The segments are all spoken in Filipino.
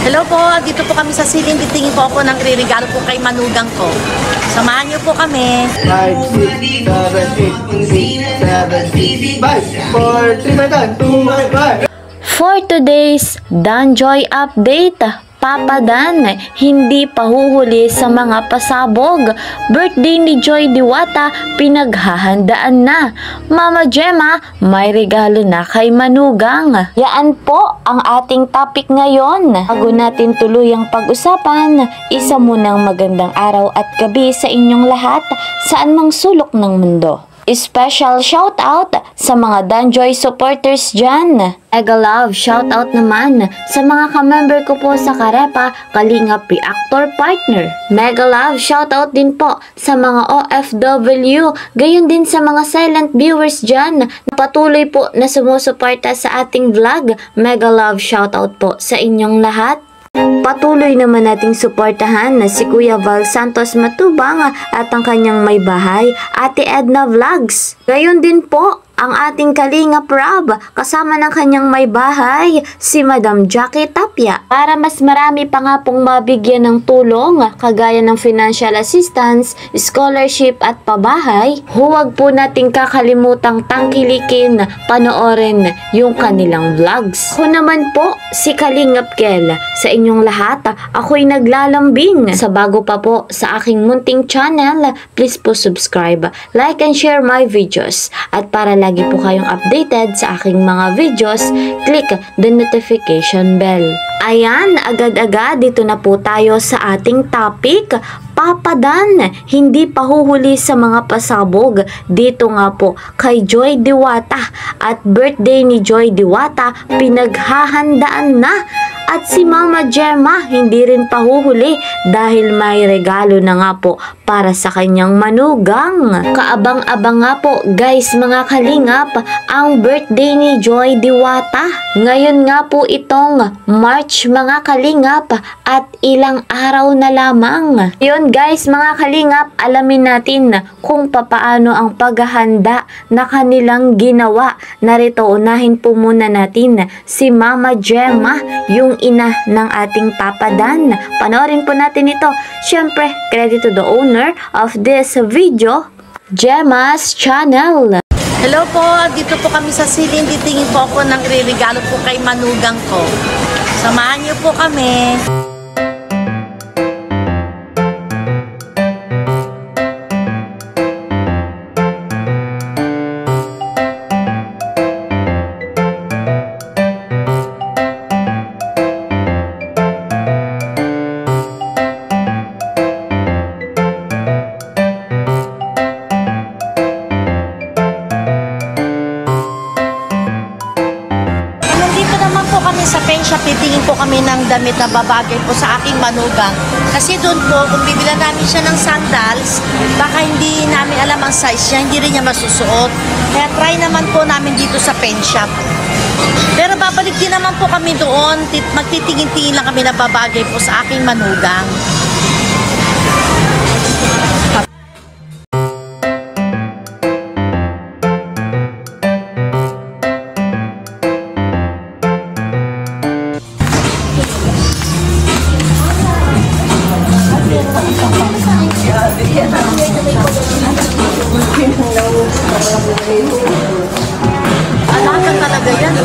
Hello po, dito po kami sa Silin. Titingin po ako ng regalo po kay manugang ko. Samahan niyo po kami. 5, 6, 7, 8, 6, 7, 5, 4, 3, 2, 1. For today's Danjoy update, Papa Dan hindi pa huhuli sa mga pasabog. Birthday ni Joy Diwata pinaghahandaan na. Mama Gemma may regalo na kay manugang. Yan po ang ating topic ngayon. Bago natin tuluyang pag-usapan, isa munang magandang araw at gabi sa inyong lahat saan mang sulok ng mundo. Special shoutout sa mga Danjoy supporters dyan. Mega love shoutout naman sa mga ka-member ko po sa Karepa Kalingap Reactor Partner. Mega love shoutout din po sa mga OFW, gayon din sa mga silent viewers dyan na patuloy po na sumusuporta sa ating vlog. Mega love shoutout po sa inyong lahat. Patuloy naman nating suportahan na si Kuya Val Santos Matubang at ang kanyang may bahay, Ate Edna Vlogs. Gayon din po ang ating Kalingap Rob kasama ng kanyang may bahay, si Madam Jackie Tapia. Para mas marami pa nga pong mabigyan ng tulong, kagaya ng financial assistance, scholarship at pabahay, huwag po nating kakalimutang tangkilikin, panoorin yung kanilang vlogs. Ako naman po, si Kalingap Kel. Sa inyong lahat, ako'y naglalambing. Sa bago pa po sa aking munting channel, please po subscribe, like and share my videos. At para lagi po kayong updated sa aking mga videos, click the notification bell. Ayan, agad-agad dito na po tayo sa ating topic. Papa Dan hindi pa huhuli sa mga pasabog. Dito nga po kay Joy Diwata at birthday ni Joy Diwata pinaghahandaan na. At si Mama Gemma hindi rin pahuhuli dahil may regalo na nga po para sa kanyang manugang. Kaabang-abang nga po guys mga kalingap ang birthday ni Joy Diwata. Ngayon nga po itong March mga kalingap at ilang araw na lamang. Yun guys mga kalingap, alamin natin kung papaano ang paghahanda na kanilang ginawa. Narito unahin po muna natin si Mama Gemma, yung ina ng ating Papa Dan. Panoorin po natin ito. Syempre, credit to the owner of this video, Gemma's channel. Hello po, dito po kami sa Silin. Titingin po ako ng regalo po kay manugang ko. Samahan niyo po kami. Sa pen shop, titingin po kami ng damit na babagay po sa aking manugang. Kasi doon po, kung bibilan namin siya ng sandals, baka hindi namin alam ang size niya, hindi rin niya masusuot. Kaya try naman po namin dito sa pen shop. Pero babalik din naman po kami doon, magtitingin-tingin lang kami na babagay po sa aking manugang. Alaga talaga yan,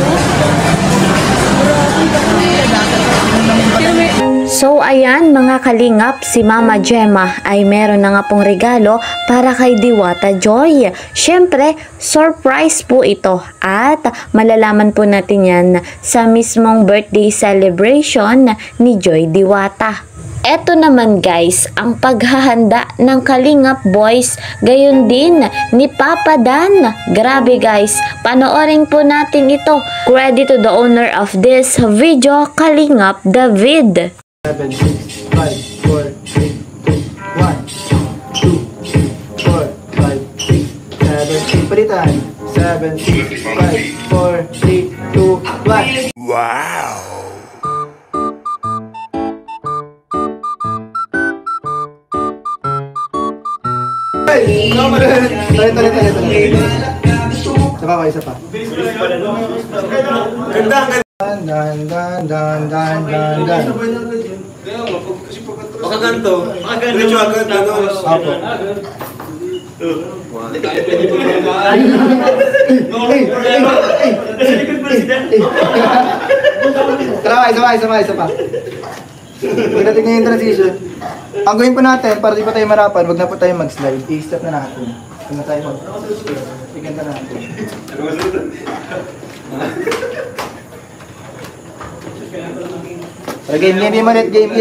So ayan mga kalingap, si Mama Gemma ay meron na nga pong regalo para kay Diwata Joy. Syempre, surprise po ito at malalaman po natin yan sa mismong birthday celebration ni Joy Diwata. Eto naman guys, ang paghahanda ng Kalingap Boys, gayon din ni Papa Dan. Grabe guys, panoorin po natin ito. Credit to the owner of this video, Kalingap David. 7, 6, 5, 4, 3, 2, 1, 2, 4, 5, 6, 7, 8, palitan. 7, 6, 5, 4, 3, 2, 1. Wow! Isa pa. Dan, dan, dan, dan, dan, dan. Baka ganito. Diretso agad. Apo. Tara, isa pa. Pagdating na yung transition, ang gawin po natin, para di pa tayo marapan, wag na po tayo mag-slide. I-step na natin. Huwag na tayo mag-slide. Tignan na natin. Game ulit, game.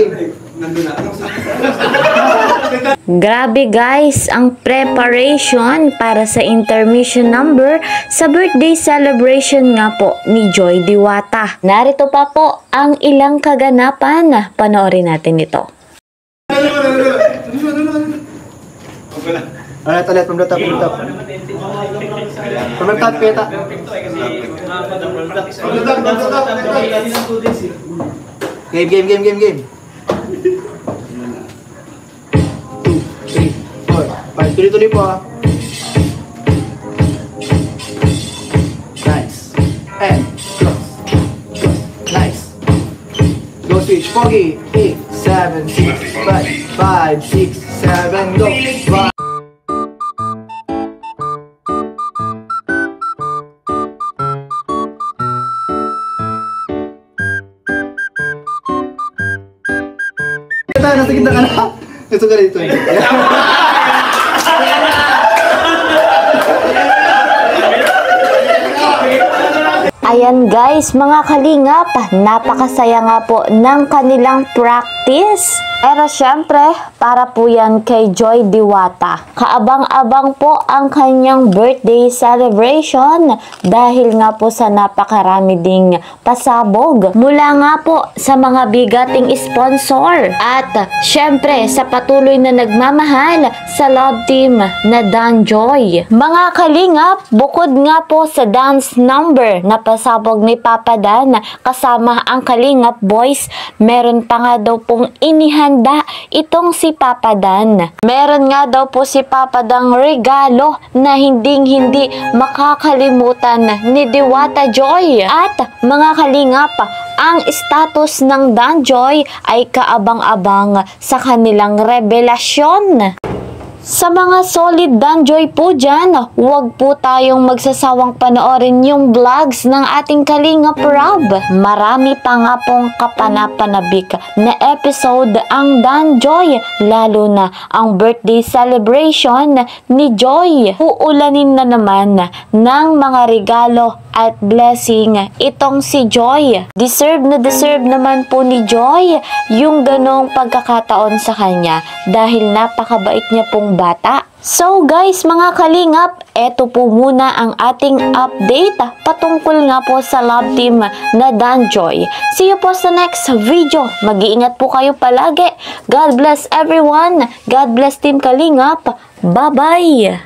Grabe guys, ang preparation para sa intermission number sa birthday celebration nga po ni Joy Diwata. Narito pa po ang ilang kaganapan. Panoorin natin ito. Ulit, from the top. From the top, peta. Game. 2, 3, 4, 5. Tuloy-tuloy po ah. Nice. And close. Nice. Go switch. Pogi. 8, 7, 6, 5, 6, 7, go. 1. Nasa gitna ka na. Ito ka dito. Ayan guys, mga kalingap, napakasaya nga po ng kanilang practice. Pero syempre, para po yan kay Joy Diwata. Kaabang-abang po ang kanyang birthday celebration dahil nga po sa napakarami ding pasabog. Mula nga po sa mga bigating sponsor. At syempre, sa patuloy na nagmamahal sa love team na Danjoy. Mga kalingap, bukod nga po sa dance number na pasabog ni Papa Dan kasama ang Kalingap Boys, meron pa nga daw pong inihanda itong si Papa Dan. Meron nga daw po si Papa Dan regalo na hindi makakalimutan ni Diwata Joy. At mga kalingap, ang status ng Danjoy ay kaabang-abang sa kanilang revelasyon. Sa mga solid Danjoy po dyan, huwag po tayong magsasawang panoorin yung vlogs ng ating Kalingap Rob. Marami pa nga pong kapanapanabik na episode ang Danjoy, lalo na ang birthday celebration ni Joy. Uulanin na naman ng mga regalo at blessing itong si Joy. Deserve naman po ni Joy yung ganong pagkakataon sa kanya dahil napakabait niya pong bata. So guys, mga kalingap, eto po muna ang ating update patungkol nga po sa love team na Danjoy. See you po sa next video. Mag-iingat po kayo palagi. God bless everyone. God bless Team Kalingap. Bye-bye!